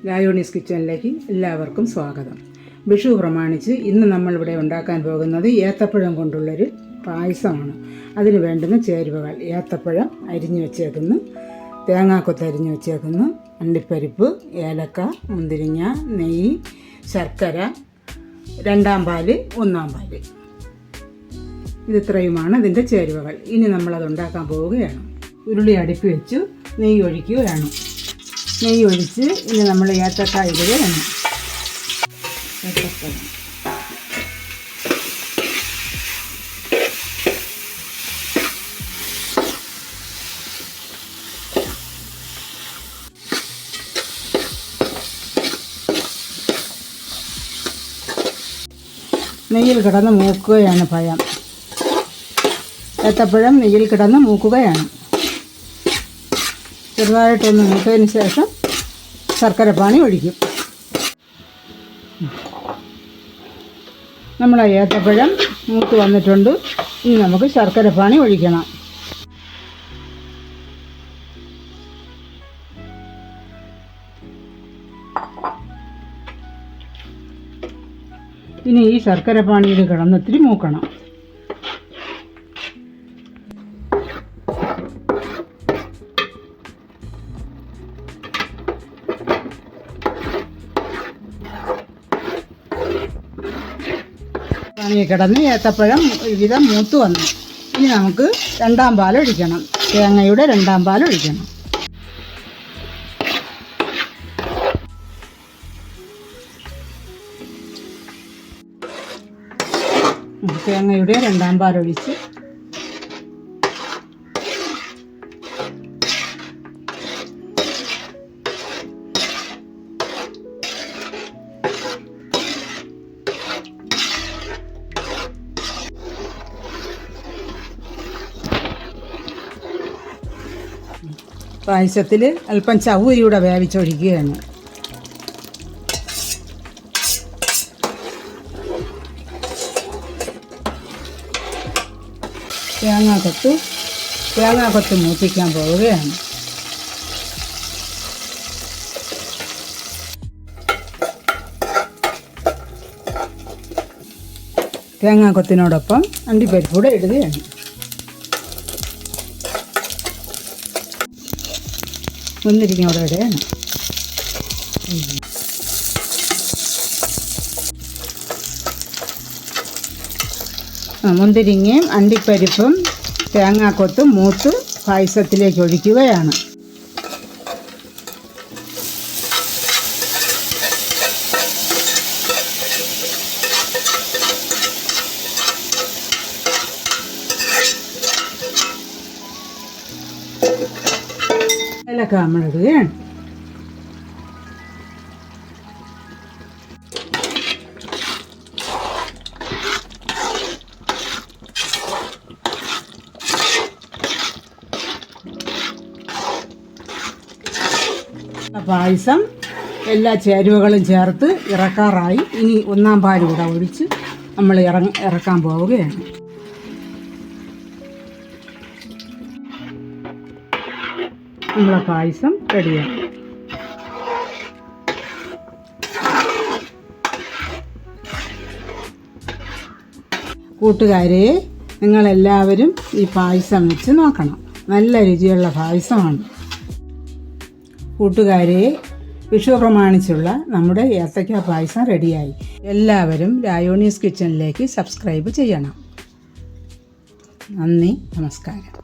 രായോണീസ് കിച്ചണിലേക്ക് എല്ലാവർക്കും സ്വാഗതം. വിഷു പ്രമാണിച്ച് ഇന്ന് നമ്മളിവിടെ ഉണ്ടാക്കാൻ പോകുന്നത് ഏത്തപ്പഴം കൊണ്ടുള്ളൊരു പായസമാണ്. അതിന് വേണ്ടുന്ന ചേരുവകൾ: ഏത്തപ്പഴം അരിഞ്ഞു വെച്ചേക്കുന്നു, തേങ്ങാക്കൊത്ത് അരിഞ്ഞു വെച്ചേക്കുന്നു, അണ്ടിപ്പരിപ്പ്, ഏലക്ക, മുന്തിരിങ്ങ, നെയ്യ്, ശർക്കര, രണ്ടാം പാല്, ഒന്നാം പാല്. ഇതിത്രയുമാണ് ഇതിൻ്റെ ചേരുവകൾ. ഇനി നമ്മളത് ഉണ്ടാക്കാൻ പോവുകയാണ്. ഉരുളി അടുപ്പി വെച്ചു നെയ്യ് ഒഴിക്കുകയാണ്. നെയ്യ് ഒഴിച്ച് ഇനി നമ്മൾ ഏത്തക്കായ ഇടുകയാണ്. ഏത്തപ്പഴം നെയ്യിൽ കിടന്ന് മൂക്കുകയാണ്. ഏത്തപ്പഴം നെയ്യിൽ കിടന്ന് മൂക്കുകയാണ്. ചെറുതായിട്ടൊന്ന് മൂത്തതിന് ശേഷം ശർക്കരപ്പാനി ഒഴിക്കും. നമ്മൾ ഏത്തപ്പഴം മൂത്ത് വന്നിട്ടുണ്ട്. ഇനി നമുക്ക് ശർക്കരപ്പാനി ഒഴിക്കണം. ഇനി ഈ ശർക്കരപ്പാനിയിൽ കിടന്ന് ഇത്തിരി മൂക്കണം. കിടന്ന് ഏത്തപ്പഴം ഒരുവിധം മൂത്ത് വന്നു. ഇനി നമുക്ക് രണ്ടാം പാലൊഴിക്കണം. തേങ്ങയുടെ രണ്ടാം പാലൊഴിക്കണം. തേങ്ങയുടെ രണ്ടാം പാലൊഴിച്ച് പായസത്തിൽ അല്പം ചവ്വരിയൂടെ വേവിച്ചൊഴിക്കുകയാണ്. തേങ്ങാക്കൊത്ത് മൂപ്പിക്കാൻ പോവുകയാണ്. തേങ്ങാക്കൊത്തിനോടൊപ്പം അണ്ടിപ്പരിപ്പ് കൂടെ ഇടുകയാണ്. മുന്തിരിങ്ങ അവിടെ ഇടുകയാണ്. മുന്തിരിങ്ങയും അണ്ടിപ്പരിപ്പും തേങ്ങാക്കൊത്തും മൂത്ത് പായസത്തിലേക്ക് ഒഴിക്കുകയാണ്. ഏലക്ക നമ്മളിടുകയാണ്. പായസം എല്ലാ ചേരുവകളും ചേർത്ത് ഇറക്കാറായി. ഇനി ഒന്നാം പാല് കൂടെ ഒഴിച്ച് നമ്മൾ ഇറക്കാൻ പോവുകയാണ്. നമ്മളെ പായസം റെഡിയാണ്. കൂട്ടുകാരെ, നിങ്ങളെല്ലാവരും ഈ പായസം വെച്ച് നോക്കണം. നല്ല രുചിയുള്ള പായസമാണ്. കൂട്ടുകാരെ, വിഷു പ്രമാണിച്ചുള്ള നമ്മുടെ ഏത്തക്ക പായസം റെഡിയായി. എല്ലാവരും രായോണീസ് കിച്ചണിലേക്ക് സബ്സ്ക്രൈബ് ചെയ്യണം. നന്ദി, നമസ്കാരം.